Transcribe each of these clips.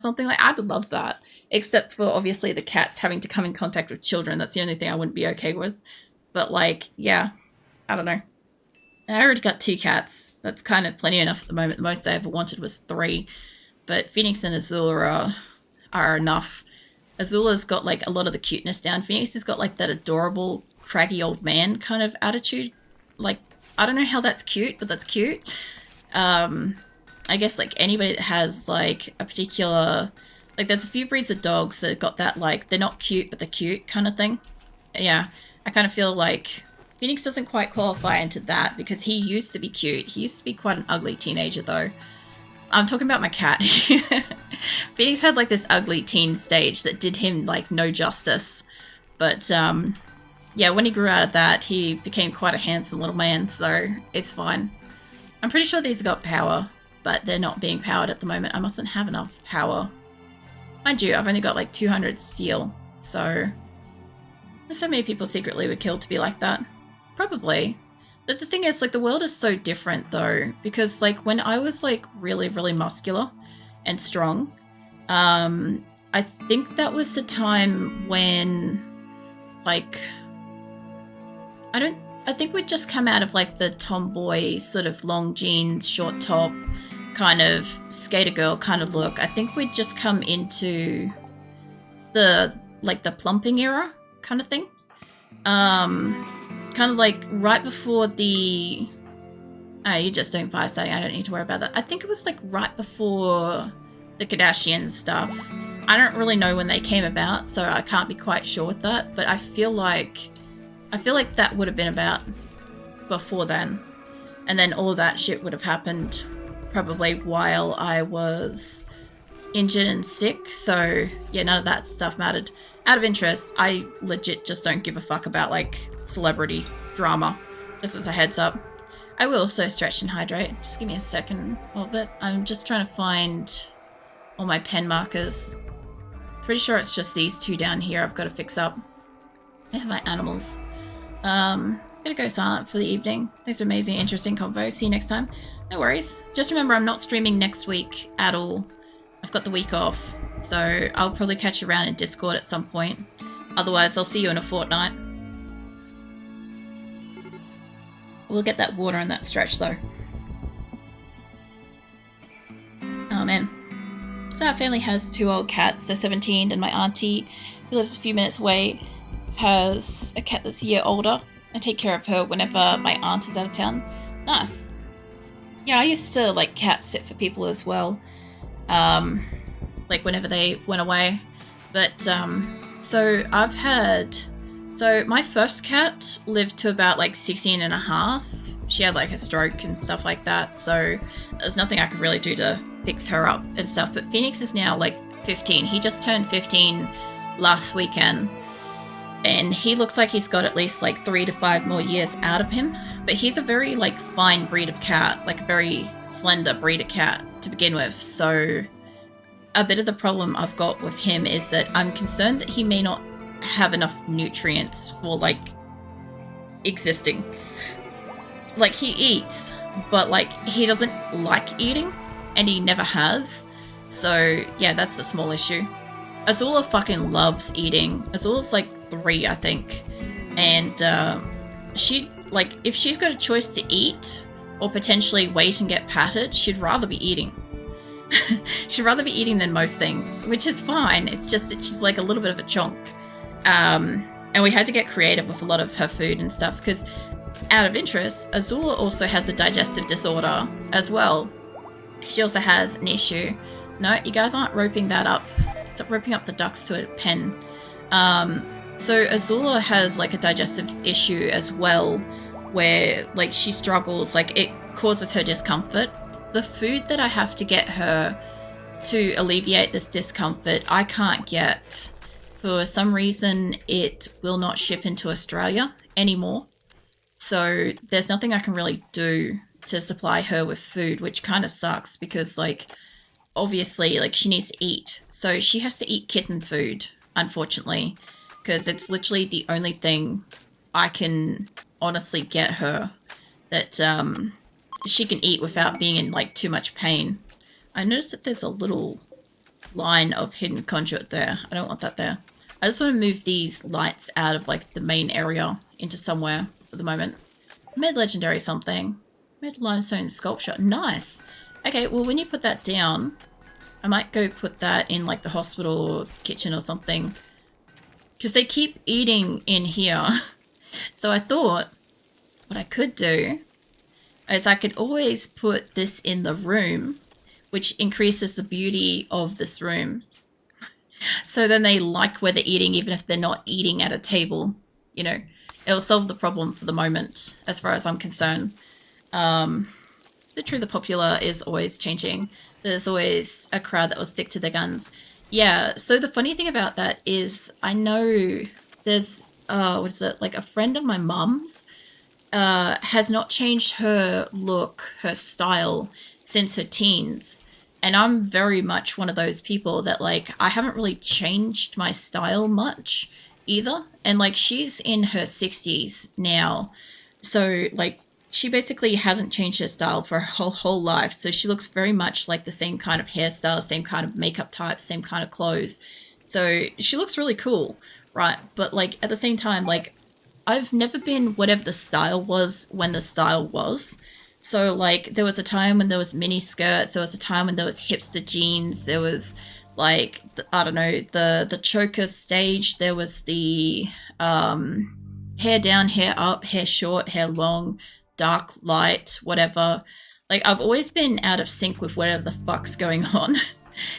something like, I'd love that. Except for obviously the cats having to come in contact with children. That's the only thing I wouldn't be okay with. But like, yeah, I don't know. And I already got 2 cats. That's kind of plenty enough at the moment. The most I ever wanted was 3. But Phoenix and Azula are enough. Azula's got like a lot of the cuteness down. Phoenix has got like that adorable, craggy old man kind of attitude. Like, I don't know how that's cute, but that's cute. I guess like anybody that has like a particular, like there's a few breeds of dogs that got that like, they're not cute, but they're cute kind of thing. Yeah, I kind of feel like Phoenix doesn't quite qualify into that because he used to be cute. He used to be quite an ugly teenager though. I'm talking about my cat. Phoenix had like this ugly teen stage that did him like no justice. But yeah, when he grew out of that, he became quite a handsome little man, so it's fine. I'm pretty sure these got power, but they're not being powered at the moment. I mustn't have enough power. Mind you, I've only got like 200 steel, so there's so many people secretly would kill to be like that. Probably. But the thing is, like, the world is so different, though, because, like, when I was, like, really, really muscular and strong, I think that was the time when, like, I think we'd just come out of, like, the tomboy sort of long jeans, short top, kind of skater girl kind of look. I think we'd just come into the, like, the plumping era kind of thing. Kind of like right before the... Oh, you're just doing fire starting. I don't need to worry about that. I think it was like right before the Kardashian stuff. I don't really know when they came about, so I can't be quite sure with that. But I feel like that would have been about before then. And then all of that shit would have happened probably while I was injured and sick. So yeah, none of that stuff mattered. Out of interest, I legit just don't give a fuck about like celebrity drama. Just as a heads up. I will also stretch and hydrate. Just give me a second of it. I'm just trying to find all my pen markers. Pretty sure it's just these 2 down here I've got to fix up. I have my animals. Gonna go silent for the evening. Thanks for amazing, interesting convo. See you next time. No worries. Just remember, I'm not streaming next week at all. I've got the week off, so I'll probably catch you around in Discord at some point. Otherwise, I'll see you in a fortnight. We'll get that water in that stretch, though. Oh, man. So our family has 2 old cats. They're 17, and my auntie, who lives a few minutes away, has a cat that's a year older. I take care of her whenever my aunt is out of town. Nice. Yeah, I used to, like, cat sit for people as well. Like, whenever they went away. But, so I've had... So my first cat lived to about like 16 and a half. She had like a stroke and stuff like that. So there's nothing I could really do to fix her up and stuff. But Phoenix is now like 15. He just turned 15 last weekend. And he looks like he's got at least like 3 to 5 more years out of him. But he's a very like fine breed of cat, like a very slender breed of cat to begin with. So a bit of the problem I've got with him is that I'm concerned that he may not have enough nutrients for like existing. Like he eats, but like he doesn't like eating, and he never has. So yeah, that's a small issue. Azula fucking loves eating. Azula's like 3, I think, and she like if she's got a choice to eat or potentially wait and get patted, she'd rather be eating. She'd rather be eating than most things, which is fine. It's just that she's like a little bit of a chonk. And we had to get creative with a lot of her food and stuff because, out of interest, Azula also has a digestive disorder as well. She also has an issue. No, you guys aren't roping that up. Stop roping up the ducks to a pen. So Azula has like a digestive issue as well, where like she struggles, like it causes her discomfort. The food that I have to get her to alleviate this discomfort, I can't get. For some reason, it will not ship into Australia anymore. So there's nothing I can really do to supply her with food, which kind of sucks because, like, obviously, like, she needs to eat. So she has to eat kitten food, unfortunately, because it's literally the only thing I can honestly get her that she can eat without being in, like, too much pain. I noticed that there's a little line of hidden conduit there. I don't want that there. I just want to move these lights out of like the main area into somewhere for the moment. Mid-legendary something. Mid-limestone sculpture. Nice. Okay, well when you put that down, I might go put that in like the hospital or kitchen or something. Because they keep eating in here. So I thought what I could do is I could always put this in the room, which increases the beauty of this room. So then they like where they're eating, even if they're not eating at a table. You know, it'll solve the problem for the moment, as far as I'm concerned. Literally, the popular is always changing. There's always a crowd that will stick to their guns. Yeah, so the funny thing about that is I know there's, what is it, like a friend of my mum's has not changed her look, her style, since her teens. And I'm very much one of those people that, like, I haven't really changed my style much either. And, like, she's in her 60s now. So, like, she basically hasn't changed her style for her whole life. So she looks very much like the same kind of hairstyle, same kind of makeup type, same kind of clothes. So she looks really cool, right? But, like, at the same time, like, I've never been whatever the style was when the style was. So, like, there was a time when there was mini skirts. There was a time when there was hipster jeans. There was, like, I don't know, the choker stage. There was the hair down, hair up, hair short, hair long, dark, light, whatever. Like, I've always been out of sync with whatever the fuck's going on.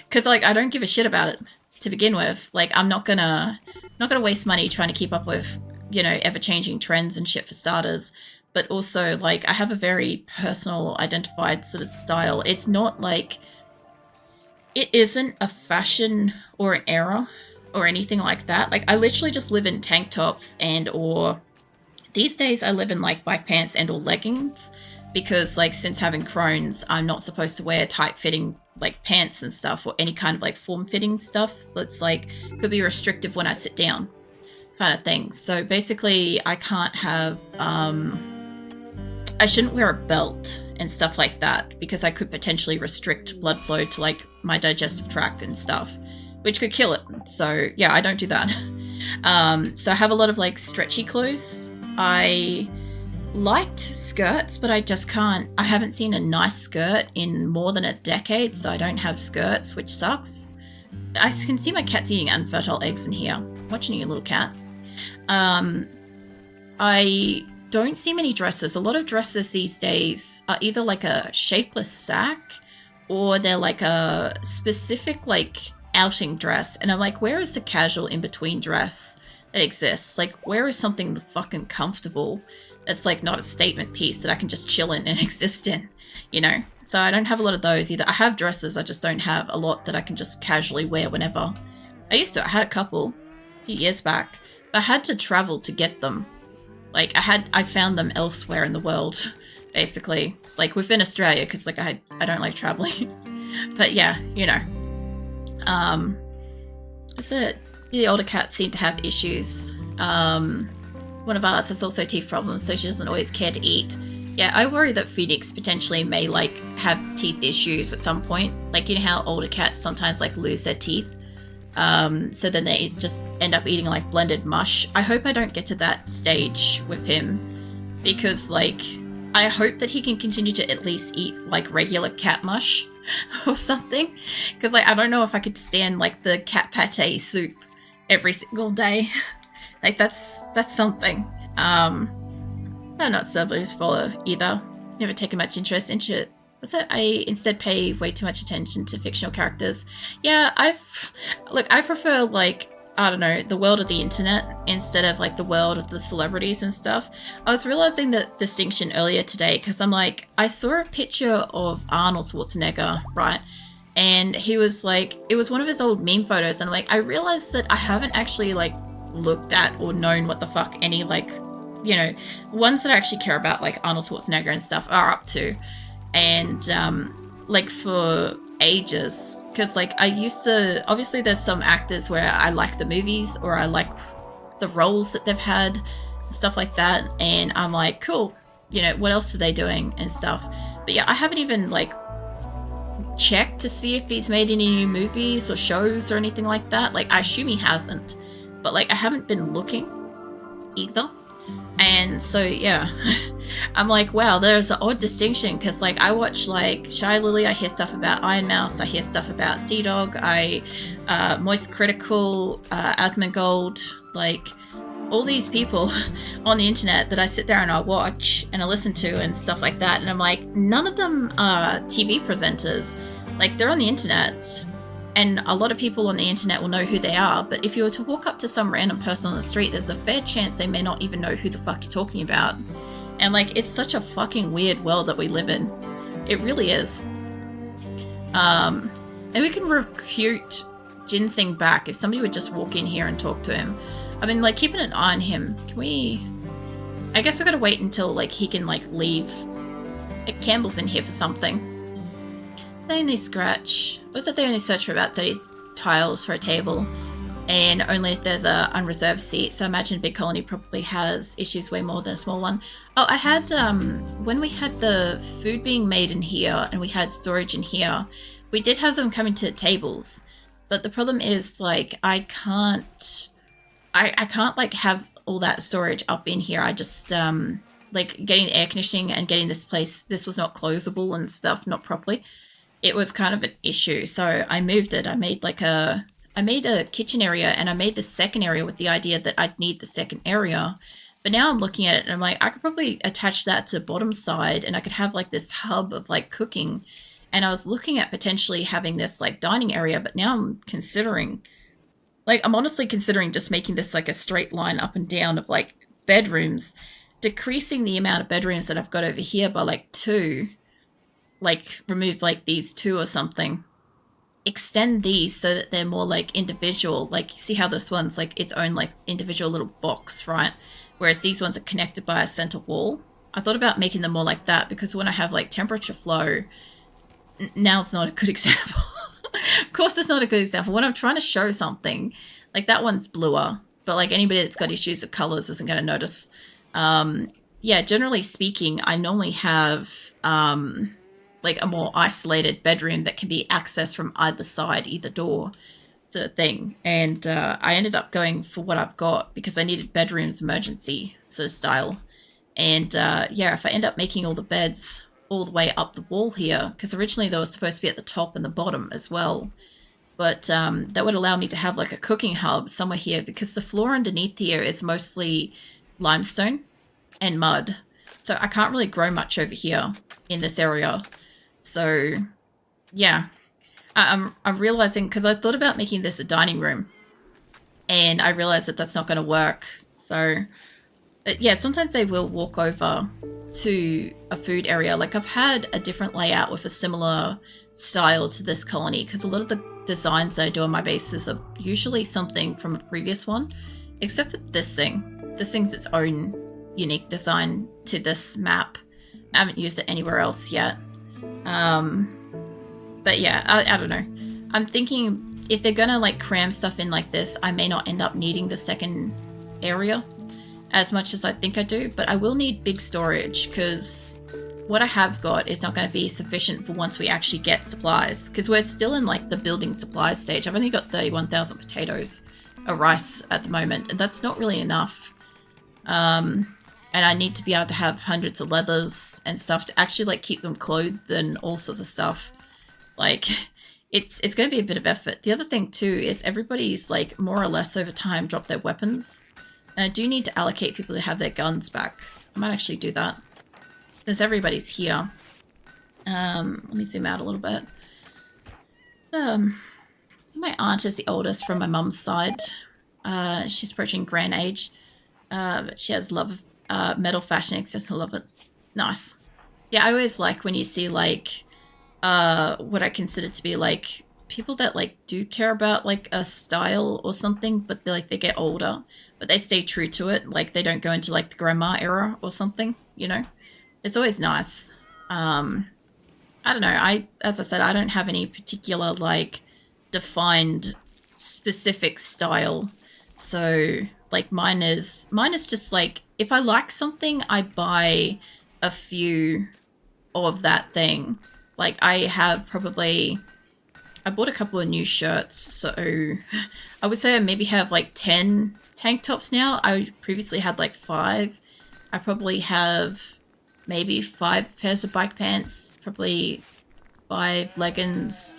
Because, like, I don't give a shit about it to begin with. Like, I'm not gonna waste money trying to keep up with, you know, ever-changing trends and shit for starters. But also, like, I have a very personal, identified sort of style. It's not like... It isn't a fashion or an era or anything like that. Like, I literally just live in tank tops and or... These days, I live in, like, bike pants and or leggings. Because, like, since having Crohn's, I'm not supposed to wear tight-fitting, like, pants and stuff. Or any kind of, like, form-fitting stuff that's, like, could be restrictive when I sit down. Kind of thing. So, basically, I can't have... I shouldn't wear a belt and stuff like that because I could potentially restrict blood flow to, like, my digestive tract and stuff, which could kill it. So, yeah, I don't do that. So I have a lot of, like, stretchy clothes. I liked skirts, but I just can't. I haven't seen a nice skirt in more than a decade, so I don't have skirts, which sucks. I can see my cat's eating unfertile eggs in here. I'm watching you, little cat. I don't see many dresses. A lot of dresses these days are either like a shapeless sack or they're like a specific like outing dress. And I'm like, where is the casual in-between dress that exists? Like, where is something fucking comfortable that's like not a statement piece that I can just chill in and exist in, you know? So I don't have a lot of those either. I have dresses, I just don't have a lot that I can just casually wear whenever. I had a couple a few years back, but I had to travel to get them. Like, I found them elsewhere in the world, basically. Like, within Australia, because, like, I don't like traveling. But, yeah, you know. The older cats seem to have issues. One of ours has also teeth problems, so she doesn't always care to eat. Yeah, I worry that Phoenix potentially may, like, have teeth issues at some point. Like, you know how older cats sometimes, like, lose their teeth? So then they just end up eating like blended mush. I hope I don't get to that stage with him because like I hope that he can continue to at least eat like regular cat mush or something because like I don't know if I could stand like the cat pate soup every single day. Like that's something. I'm not Subler's follow either. Never taken much interest into it. I instead pay way too much attention to fictional characters. Yeah, I prefer, like, I don't know, the world of the internet instead of, like, the world of the celebrities and stuff. I was realizing that distinction earlier today because I'm like, I saw a picture of Arnold Schwarzenegger, right? And he was, like, it was one of his old meme photos. And, like, I realized that I haven't actually, like, looked at or known what the fuck any, like, you know, ones that I actually care about, like Arnold Schwarzenegger and stuff, are up to. And, like, for ages, because, like, I used to, obviously there's some actors where I like the movies or I like the roles that they've had, stuff like that, and I'm like, cool, you know, what else are they doing and stuff. But yeah, I haven't even, like, check to see if he's made any new movies or shows or anything like that. Like, I assume he hasn't, but like I haven't been looking either. And so yeah, I'm like, wow, there's an odd distinction, because like I watch like Shy Lily, I hear stuff about Iron Mouse, I hear stuff about Sea Dog, Moist Critical, Asmongold, like all these people on the internet that I sit there and I watch and I listen to and stuff like that, and I'm like, none of them are TV presenters. Like, they're on the internet, and a lot of people on the internet will know who they are, but if you were to walk up to some random person on the street, there's a fair chance they may not even know who the fuck you're talking about. And like, it's such a fucking weird world that we live in. It really is. And we can recruit Ginseng back if somebody would just walk in here and talk to him. I mean, like, keeping an eye on him. Can we... I guess we gotta wait until like he can like leave. Campbell's in here for something. They only scratch. Was that they only search for about 30 tiles for a table, and only if there's a unreserved seat. So I imagine Big Colony probably has issues way more than a small one. Oh, I had when we had the food being made in here and we had storage in here, we did have them come into tables, but the problem is like I can't like have all that storage up in here. I just like getting the air conditioning and getting this was not closable and stuff, not properly. It was kind of an issue, so I moved it. I made a kitchen area, and I made the second area with the idea that I'd need the second area. But now I'm looking at it and I'm like, I could probably attach that to the bottom side, and I could have like this hub of like cooking. And I was looking at potentially having this like dining area, but now I'm considering, like, I'm honestly considering just making this like a straight line up and down of like bedrooms, decreasing the amount of bedrooms that I've got over here by like 2. Like, remove like these 2 or something, extend these so that they're more like individual. Like, you see how this one's like its own like individual little box, right? Whereas these ones are connected by a center wall. I thought about making them more like that, because when I have like temperature flow, now it's not a good example. Of course it's not a good example. When I'm trying to show something, like that one's bluer, but like anybody that's got issues with colors isn't going to notice. Yeah, generally speaking, I normally have like a more isolated bedroom that can be accessed from either side, either door, sort of thing. And I ended up going for what I've got because I needed bedrooms emergency sort of style. And yeah, if I end up making all the beds all the way up the wall here, because originally they were supposed to be at the top and the bottom as well, but that would allow me to have like a cooking hub somewhere here, because the floor underneath here is mostly limestone and mud, so I can't really grow much over here in this area. So yeah, I'm realizing, because I thought about making this a dining room, and I realized that that's not going to work. So yeah, sometimes they will walk over to a food area. Like, I've had a different layout with a similar style to this colony, because a lot of the designs that I do on my bases are usually something from a previous one, except for this thing. This thing's its own unique design to this map. I haven't used it anywhere else yet. But yeah, I don't know. I'm thinking if they're gonna like cram stuff in like this, I may not end up needing the second area as much as I think I do, but I will need big storage, because what I have got is not going to be sufficient for once we actually get supplies, because we're still in like the building supplies stage. I've only got 31,000 potatoes or rice at the moment, and that's not really enough. And I need to be able to have hundreds of leathers and stuff to actually like keep them clothed and all sorts of stuff. Like, it's going to be a bit of effort. The other thing too is everybody's like more or less over time drop their weapons. And I do need to allocate people to have their guns back. I might actually do that, because everybody's here. Let me zoom out a little bit. My aunt is the oldest from my mum's side. She's approaching grand age. But she has love of metal fashion, I love it. Nice. Yeah, I always like when you see like what I consider to be like people that like do care about like a style or something, but they get older, but they stay true to it. Like, they don't go into like the grandma era or something, you know? It's always nice. I don't know. As I said, I don't have any particular like defined specific style. So like mine is just like, if I like something, I buy a few of that thing. Like I bought a couple of new shirts, so I would say I maybe have like 10 tank tops now. I previously had like 5. I probably have maybe 5 pairs of bike pants, probably 5 leggings,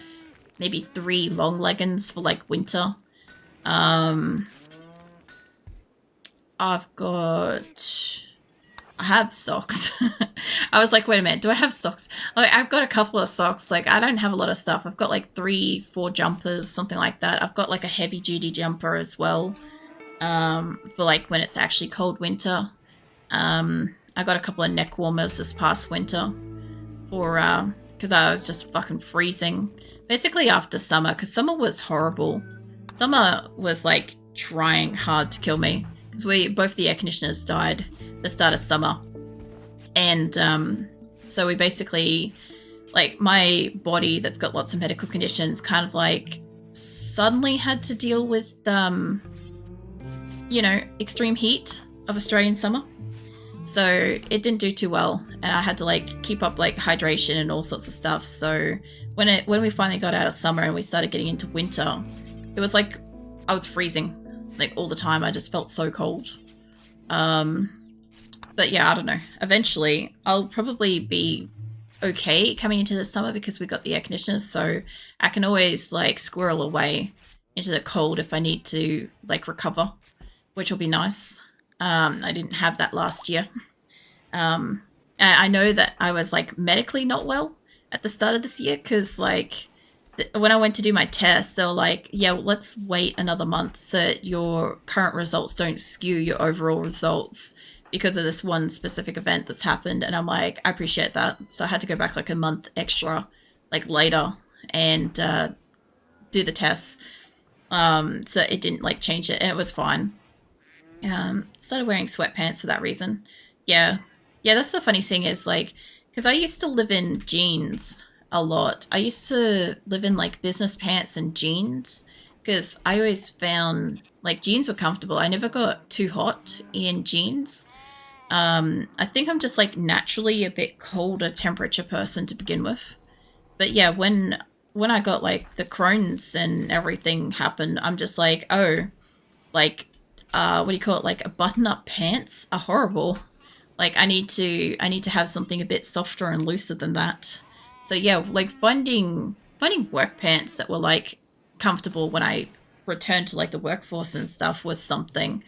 maybe 3 long leggings for like winter. I have socks. I was like, wait a minute, do I have socks? Like, I've got a couple of socks. Like, I don't have a lot of stuff. I've got like 3-4 jumpers, something like that. I've got like a heavy duty jumper as well, for like when it's actually cold winter. I got a couple of neck warmers this past winter for, because I was just fucking freezing. Basically after summer, because summer was horrible. Summer was like trying hard to kill me. Because both the air conditioners died at the start of summer. And so we basically, like my body that's got lots of medical conditions kind of like suddenly had to deal with, you know, extreme heat of Australian summer. So it didn't do too well. And I had to like keep up like hydration and all sorts of stuff. So when we finally got out of summer and we started getting into winter, it was like I was freezing. Like all the time. I just felt so cold. But yeah, I don't know. Eventually, I'll probably be okay coming into the summer because we got the air conditioners, so I can always like squirrel away into the cold if I need to like recover, which will be nice. I didn't have that last year. And I know that I was like medically not well at the start of this year because like when I went to do my test, they were like, yeah, well, let's wait another month so that your current results don't skew your overall results because of this one specific event that's happened. And I'm like, I appreciate that. So I had to go back like a month extra, like later, and do the tests. So it didn't like change it, and it was fine. Started wearing sweatpants for that reason. Yeah, that's the funny thing is like, because I used to live in jeans a lot. I used to live in like business pants and jeans because I always found like jeans were comfortable. I never got too hot in jeans. I think I'm just like naturally a bit colder temperature person to begin with. But yeah, when I got like the Crohn's and everything happened, I'm just like, oh, like what do you call it? Like a button-up pants are horrible. Like I need to have something a bit softer and looser than that. So yeah, like finding work pants that were like comfortable when I returned to like the workforce and stuff was something.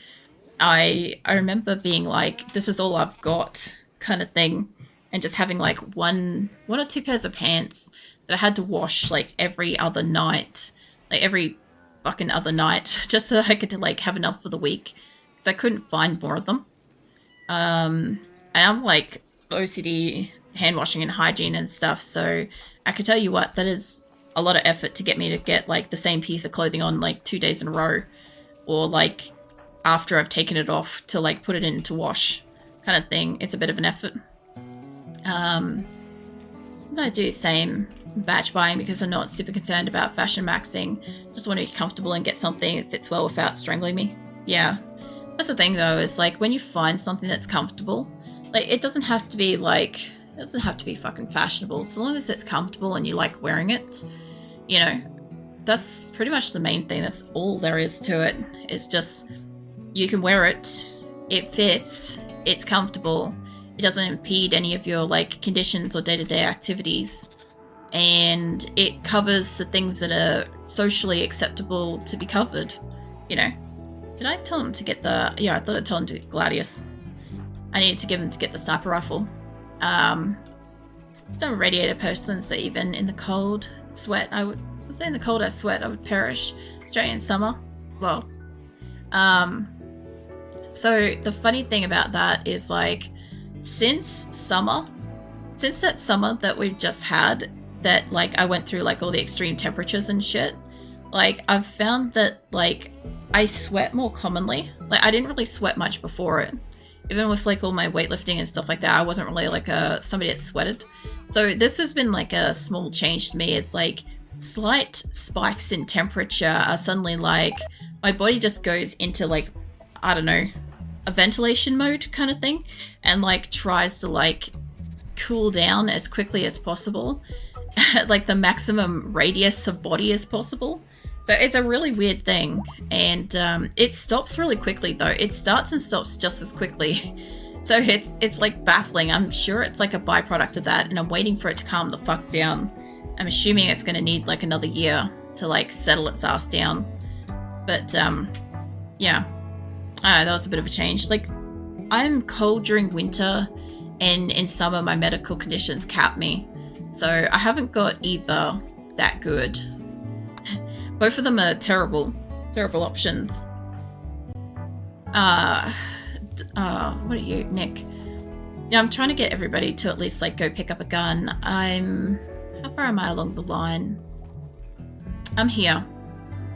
I remember being like, this is all I've got kind of thing, and just having like one or 2 pairs of pants that I had to wash like every other night, like every fucking other night, just so I could like have enough for the week because I couldn't find more of them. And I'm like OCD hand washing and hygiene and stuff, so I could tell you what, that is a lot of effort to get me to get like the same piece of clothing on like 2 days in a row, or like after I've taken it off to like put it in to wash kind of thing. It's a bit of an effort. I do same batch buying because I'm not super concerned about fashion maxing. Just want to be comfortable and get something that fits well without strangling me. Yeah, that's the thing though, is like when you find something that's comfortable, like it doesn't have to be fucking fashionable. So long as it's comfortable and you like wearing it, you know, that's pretty much the main thing. That's all there is to it. It's just, you can wear it, it fits, it's comfortable, it doesn't impede any of your like conditions or day-to-day activities, and it covers the things that are socially acceptable to be covered, you know. Did I tell him to get the... Yeah, I thought I told him to get Gladius. I needed to give him to get the sniper rifle. I'm a radiator person, so even in the cold, sweat, I would perish. Australian summer, well. So the funny thing about that is like, since that summer that we've just had, that like I went through like all the extreme temperatures and shit, like I've found that like I sweat more commonly. Like I didn't really sweat much before it. Even with like all my weightlifting and stuff like that, I wasn't really like somebody that sweated. So this has been like a small change to me. It's like slight spikes in temperature are suddenly like, my body just goes into like, I don't know, a ventilation mode kind of thing, and like tries to like cool down as quickly as possible. like the maximum radius of body as possible. So it's a really weird thing, and it stops really quickly though. It starts and stops just as quickly. So it's like baffling. I'm sure it's like a byproduct of that, and I'm waiting for it to calm the fuck down. I'm assuming it's going to need like another year to like settle its ass down. But yeah, I don't know, that was a bit of a change. Like, I'm cold during winter, and in summer my medical conditions cap me. So I haven't got either that good. Both of them are terrible options. What are you, Nick? Yeah, I'm trying to get everybody to at least like go pick up a gun. How far am I along the line? I'm here.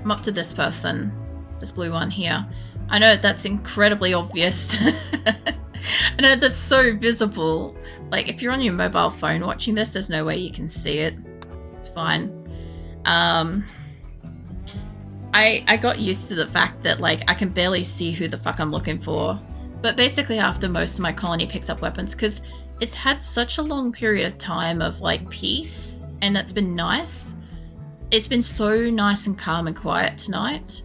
I'm up to this person. This blue one here. I know that's incredibly obvious. I know that's so visible. Like, if you're on your mobile phone watching this, there's no way you can see it. It's fine. I got used to the fact that, like, I can barely see who the fuck I'm looking for. But basically after most of my colony picks up weapons, because it's had such a long period of time of, like, peace, and that's been nice. It's been so nice and calm and quiet tonight.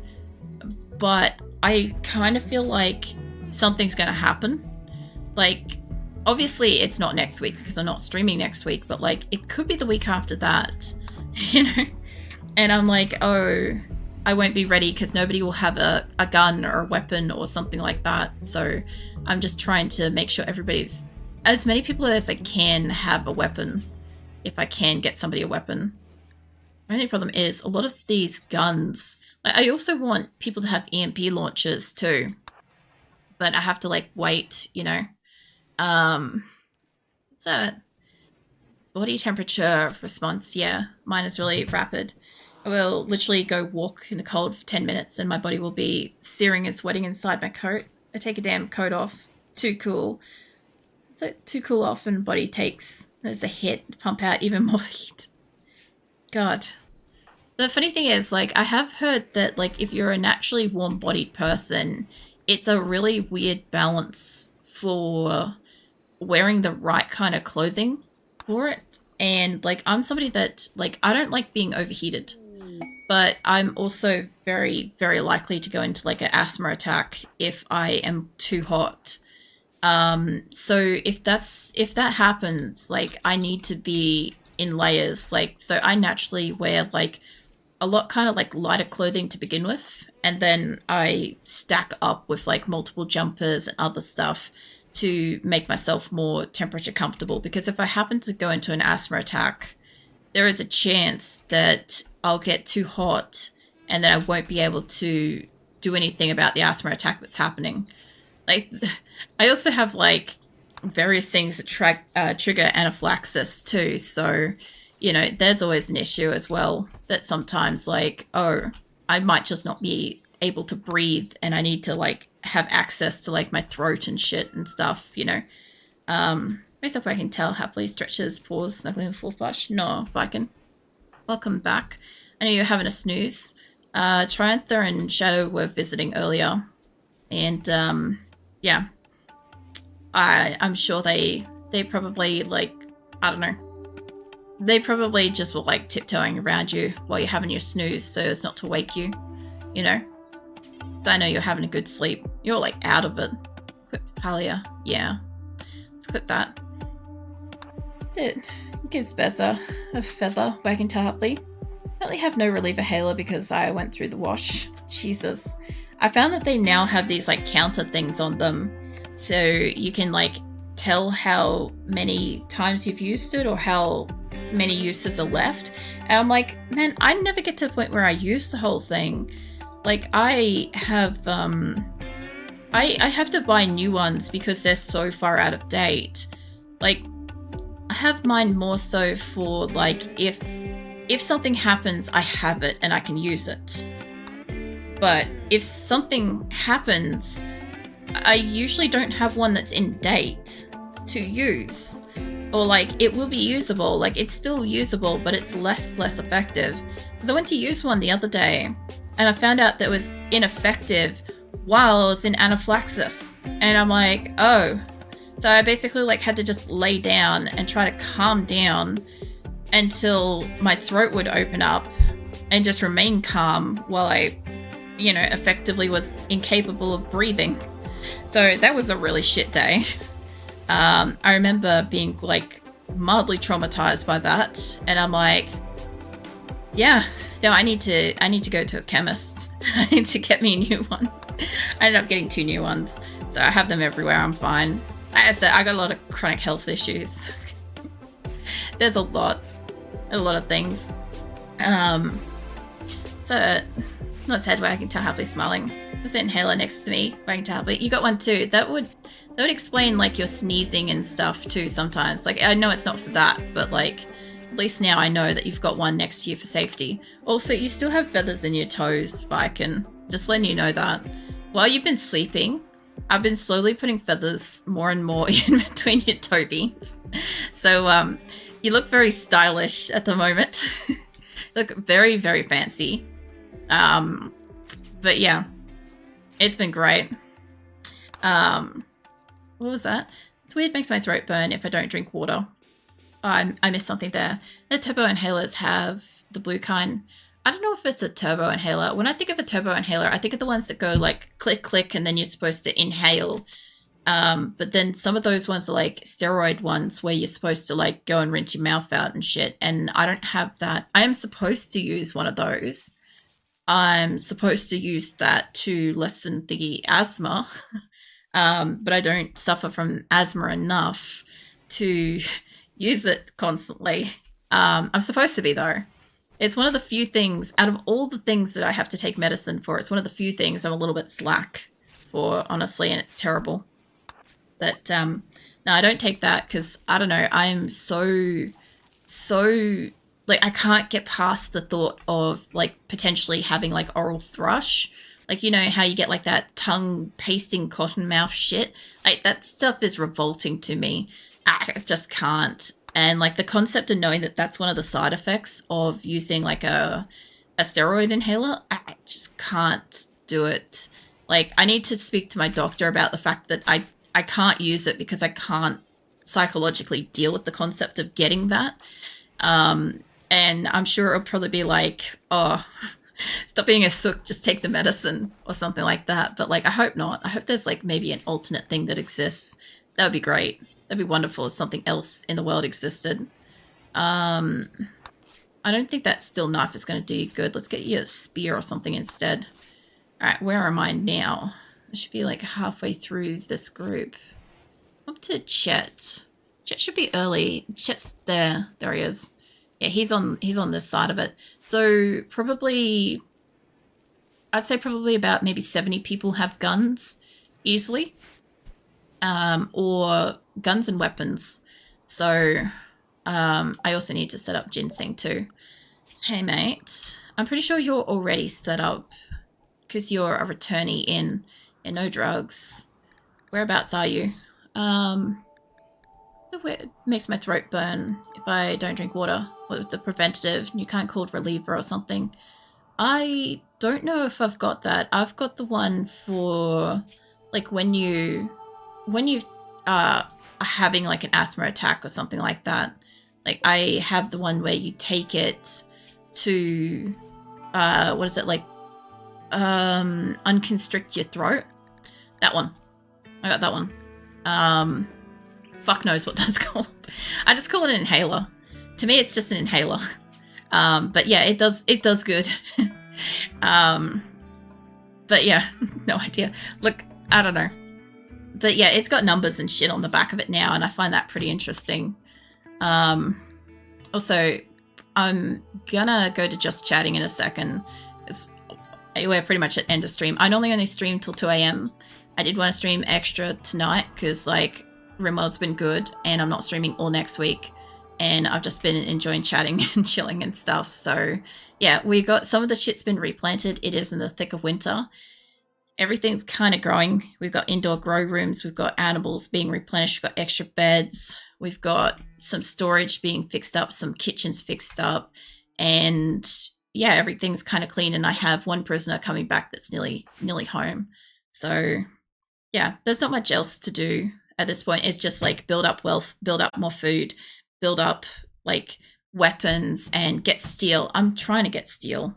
But I kind of feel like something's going to happen. Like, obviously it's not next week because I'm not streaming next week, but, like, it could be the week after that, you know? And I'm like, oh, I won't be ready because nobody will have a gun or a weapon or something like that. So I'm just trying to make sure as many people as I can have a weapon, if I can get somebody a weapon. The only problem is a lot of these guns, like, I also want people to have EMP launchers too, but I have to, like, wait, you know. So body temperature response, yeah, mine is really rapid. I will literally go walk in the cold for 10 minutes and my body will be searing and sweating inside my coat. I take a damn coat off. Too cool. So too cool off and body takes, there's a hit, pump out even more heat. God. The funny thing is, like, I have heard that, like, if you're a naturally warm-bodied person, it's a really weird balance for wearing the right kind of clothing for it. And, like, I'm somebody that, like, I don't like being overheated. But I'm also very, very likely to go into, like, an asthma attack if I am too hot. So if that happens, like, I need to be in layers. Like, so I naturally wear, like, a lot kind of, like, lighter clothing to begin with. And then I stack up with, like, multiple jumpers and other stuff to make myself more temperature comfortable. Because if I happen to go into an asthma attack, there is a chance that I'll get too hot and then I won't be able to do anything about the asthma attack that's happening. Like, I also have, like, various things that trigger anaphylaxis too. So, you know, there's always an issue as well that sometimes, like, oh, I might just not be able to breathe and I need to, like, have access to, like, my throat and shit and stuff, you know. Most of I can tell happily stretches, pause, snuggling, full flush. No, Viking. Welcome back. I know you're having a snooze. Triantha and Shadow were visiting earlier. And, yeah. I'm sure they probably, like, I don't know. They probably just were, like, tiptoeing around you while you're having your snooze so as not to wake you, you know? So I know you're having a good sleep. You're, like, out of it. Equip Palia. Yeah. Let's equip that. It gives Beza a feather back into Hartley. I only have no reliever hailer because I went through the wash. Jesus. I found that they now have these, like, counter things on them. So you can, like, tell how many times you've used it or how many uses are left. And I'm like, man, I never get to the point where I use the whole thing. Like, I have I have to buy new ones because they're so far out of date. Like, I have mine more so for, like, if something happens, I have it and I can use it. But if something happens, I usually don't have one that's in date to use. Or, like, it will be usable. Like, it's still usable, but it's less effective. Because I went to use one the other day, and I found out that it was ineffective while I was in anaphylaxis. And I'm like, oh. So I basically, like, had to just lay down and try to calm down until my throat would open up and just remain calm while I, effectively was incapable of breathing. So that was a really shit day. I remember being like mildly traumatized by that, and I'm like, yeah, no, I need to go to a chemist. I need to get me a new one. I ended up getting 2 new ones, so I have them everywhere. I'm fine. Like I said, I got a lot of chronic health issues. There's a lot of things. So not sad wagging tail happily smiling. There's an inhaler next to me wagging tail happily. You got one too. That would explain like your sneezing and stuff too sometimes. Like I know it's not for that, but like at least now I know that you've got one next to you for safety. Also, you still have feathers in your toes, Viken. Just letting you know that. While you've been sleeping, I've been slowly putting feathers more and more in between your toe beans. So you look very stylish at the moment. You look very, very fancy. But yeah, it's been great. What was that? It's weird, makes my throat burn if I don't drink water. Oh, I missed something there. The turbo inhalers have the blue kind. I don't know if it's a turbo inhaler. When I think of a turbo inhaler, I think of the ones that go like click, click, and then you're supposed to inhale. But then some of those ones are like steroid ones where you're supposed to like go and rinse your mouth out and shit. And I don't have that. I am supposed to use one of those. I'm supposed to use that to lessen the asthma. But I don't suffer from asthma enough to use it constantly. I'm supposed to be, though. It's one of the few things, out of all the things that I have to take medicine for, it's one of the few things I'm a little bit slack for, honestly, and it's terrible. But no, I don't take that because, I don't know, I am so, like, I can't get past the thought of, like, potentially having, like, oral thrush. Like, you know how you get, like, that tongue pasting cotton mouth shit? Like, that stuff is revolting to me. I just can't. And, like, the concept of knowing that that's one of the side effects of using, like, a steroid inhaler, I just can't do it. Like, I need to speak to my doctor about the fact that I can't use it because I can't psychologically deal with the concept of getting that. And I'm sure it'll probably be like, oh, stop being a sook, just take the medicine or something like that. But, like, I hope not. I hope there's, like, maybe an alternate thing that exists. That would be great. That'd be wonderful if something else in the world existed. I don't think that steel knife is going to do you good. Let's get you a spear or something instead. All right, where am I now? I should be like halfway through this group. Up to Chet. Chet should be early. Chet's there. There he is. Yeah, he's on this side of it. So probably, I'd say probably about maybe 70 people have guns easily. Or guns and weapons. So I also need to set up ginseng too. Hey mate, I'm pretty sure you're already set up because you're a returnee in No Drugs. Whereabouts are you? It makes my throat burn if I don't drink water. With the preventative, you can't call reliever or something. I don't know if I've got that. I've got the one for like when you are having like an asthma attack or something like that. Like I have the one where you take it to what is it, like unconstrict your throat. That one. I got that one. Fuck knows what that's called. I just call it an inhaler. To me it's just an inhaler. But yeah, it does good. But yeah, no idea. Look, I don't know. But yeah, it's got numbers and shit on the back of it now, and I find that pretty interesting. Also, I'm gonna go to just chatting in a second. We're pretty much at end of stream. I normally only stream till 2 a.m. I did want to stream extra tonight because, like, RimWorld's been good, and I'm not streaming all next week. And I've just been enjoying chatting and chilling and stuff. So, yeah, we got some of the shit's been replanted. It is in the thick of winter. Everything's kind of growing. We've got indoor grow rooms. We've got animals being replenished. We've got extra beds. We've got some storage being fixed up, some kitchens fixed up. And yeah, everything's kind of clean. And I have one prisoner coming back that's nearly home. So yeah, there's not much else to do at this point. It's just like build up wealth, build up more food, build up like weapons and get steel. I'm trying to get steel.